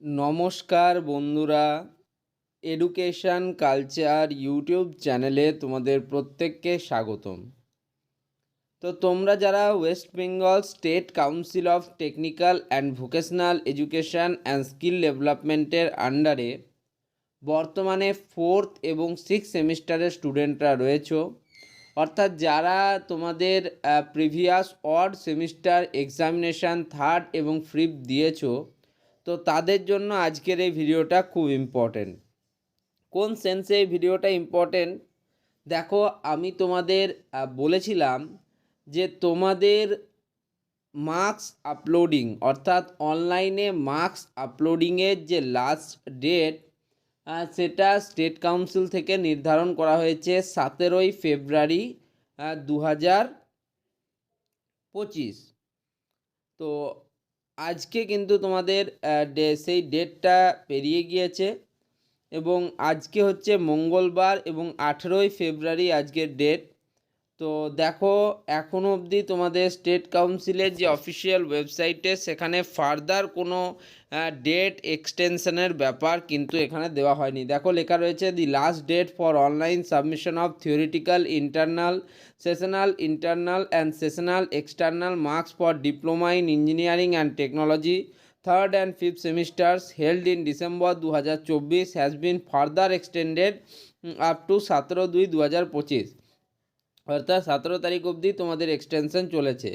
নমস্কার বন্ধুরা, education culture YouTube চ্যানেলে তোমাদের প্রত্যেককে স্বাগতম। তো তোমরা যারা West Bengal state council of technical and vocational education and skill ডেভেলপমেন্টের আন্ডারে বর্তমানে 4th এবং 6th সেমিস্টারের স্টুডেন্টরা রয়েছো, অর্থাৎ যারা তোমাদের previous odd semester examination 3rd এবং 5th দিয়েছো, তো তাদের জন্য আজকের এই ভিডিওটা খুব ইম্পর্টেন্ট। কোন সেন্সে এই ভিডিওটা ইম্পর্টেন্ট? দেখো, আমি তোমাদের বলেছিলাম যে তোমাদের মার্কস আপলোডিং, অর্থাৎ অনলাইনে মার্কস আপলোডিংয়ের যে লাস্ট ডেট, সেটা স্টেট কাউন্সিল থেকে নির্ধারণ করা হয়েছে 17ই ফেব্রুয়ারি 2025। তো আজকে কিন্তু তোমাদের সেই ডেটটা পেরিয়ে গিয়েছে এবং আজকে হচ্ছে মঙ্গলবার এবং 18ই ফেব্রুয়ারি আজকের ডেট। তো দেখো, এখনও অবধি তোমাদের স্টেট কাউন্সিলের যে অফিসিয়াল ওয়েবসাইটে সেখানে ফার্দার কোনো ডেট এক্সটেনশনের ব্যাপার কিন্তু এখানে দেওয়া হয়নি। দেখো, লেখা রয়েছে the last date for online submission of theoretical internal and sessional external marks for diploma in engineering and technology 3rd and 5th semesters held in December 2024 has been further extended up to 17/2/2025। অর্থাৎ 17 তারিখ অবধি তোমাদের extension চলেছে।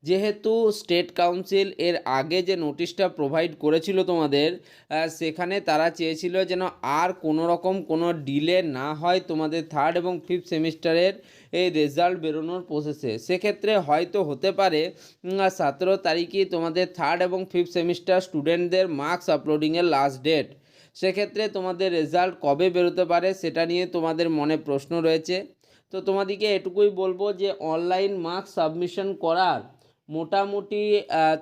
যেহেতু state council এর আগে যে নোটিশটা প্রোভাইড করেছিল তোমাদের, সেখানে তারা চেয়েছিল যেন আর কোনো রকম কোনো ডিলে না হয় তোমাদের 3rd এবং 5th সেমিস্টারের এই রেজাল্ট বেরোনোর প্রসেসে। সেক্ষেত্রে হয়তো হতে পারে 17 তারিখই তোমাদের 3rd এবং 5th সেমিস্টার স্টুডেন্টদের মার্কস আপলোডিংয়ের লাস্ট ডেট। সেক্ষেত্রে তোমাদের রেজাল্ট কবে বেরোতে পারে সেটা নিয়ে তোমাদের মনে প্রশ্ন রয়েছে। তো তোমাদেরকে এটুকুই বলবো যে অনলাইন মার্কস সাবমিশন করার মোটামুটি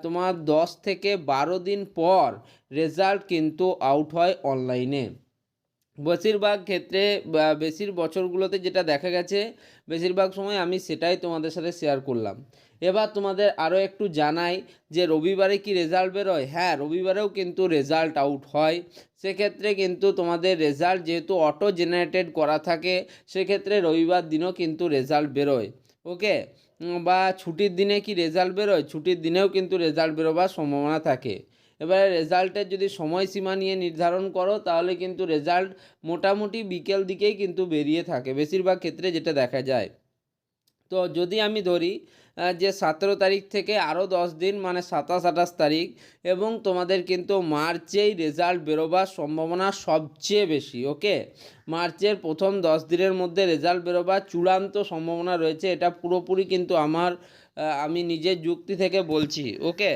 তোমার 10 থেকে 12 দিন পর রেজাল্ট কিন্তু আউট হয় অনলাইনে। বেশিরভাগ ক্ষেত্রে বেশির বছরগুলোতে যেটা দেখা গেছে, বেশিরভাগ সময় আমি সেটাই তোমাদের সাথে শেয়ার করলাম। এবার তোমাদের আরও একটু জানাই যে রবিবারে কি রেজাল্ট বেরোয়? হ্যাঁ, রবিবারেও কিন্তু রেজাল্ট আউট হয়। সেক্ষেত্রে কিন্তু তোমাদের রেজাল্ট যেহেতু অটো জেনারেটেড করা থাকে, সেক্ষেত্রে রবিবার দিনও কিন্তু রেজাল্ট বেরোয়। ওকে, বা ছুটির দিনে কি রেজাল্ট বেরোয়? ছুটির দিনেও কিন্তু রেজাল্ট বেরোবার সম্ভাবনা থাকে। এবারে রেজাল্টের যদি সময়সীমা নিয়ে নির্ধারণ করো, তাহলে কিন্তু রেজাল্ট মোটামুটি বিকেল দিকেই কিন্তু বেরিয়ে থাকে বেশিরভাগ ক্ষেত্রে, যেটা দেখা যায়। তো যদি আমি ধরি যে 17 তারিখ থেকে আরও 10 দিন, মানে 27-28 তারিখ, এবং তোমাদের কিন্তু মার্চেই রেজাল্ট বেরোবার সম্ভাবনা সবচেয়ে বেশি। ওকে, মার্চের প্রথম 10 দিনের মধ্যে রেজাল্ট বেরোবার চূড়ান্ত সম্ভাবনা রয়েছে। এটা পুরোপুরি কিন্তু আমি নিজের যুক্তি থেকে বলছি। ওকে,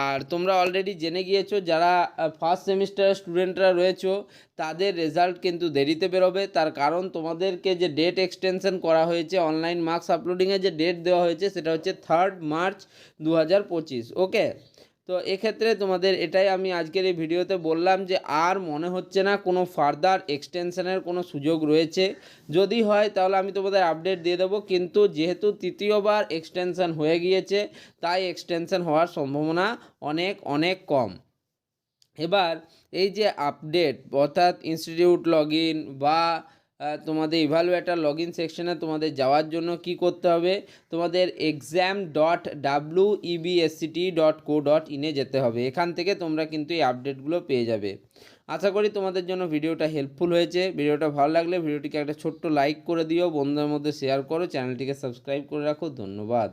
আর তোমরা অলরেডি জেনে গিয়েছো যারা ফার্স্ট সেমিস্টারের স্টুডেন্টরা রয়েছো, তাদের রেজাল্ট কিন্তু দেরিতে বেরোবে। তার কারণ তোমাদেরকে যে ডেট এক্সটেনশন করা হয়েছে, অনলাইন মার্কস আপলোডিংয়ের যে ডেট দেওয়া হয়েছে, সেটা হচ্ছে 3rd মার্চ 2025। ওকে, তো এক্ষেত্রে তোমাদের এটাই আমি আজকের এই ভিডিওতে বললাম যে আর মনে হচ্ছে না কোনো ফার্দার এক্সটেনশনের কোনো সুযোগ রয়েছে। যদি হয় তাহলে আমি তোমাদের আপডেট দিয়ে দেবো, কিন্তু যেহেতু তৃতীয়বার এক্সটেনশন হয়ে গিয়েছে, তাই এক্সটেনশন হওয়ার সম্ভাবনা অনেক অনেক কম। এবার এই যে আপডেট, অর্থাৎ ইনস্টিটিউট লগ ইন বা তোমাদের ইভ্যালুয়েটার লগ ইন সেকশনে তোমাদের যাওয়ার জন্য কি করতে হবে? তোমাদের exam.websct.co.in যেতে হবে। এখান থেকে তোমরা কিন্তু এই আপডেটগুলো পেয়ে যাবে। আশা করি তোমাদের জন্য ভিডিওটা হেল্পফুল হয়েছে। ভিডিওটা ভালো লাগলে ভিডিওটিকে একটা ছোট্ট লাইক করে দিও, বন্ধুদের মধ্যে শেয়ার করো, চ্যানেলটিকে সাবস্ক্রাইব করে রাখো। ধন্যবাদ।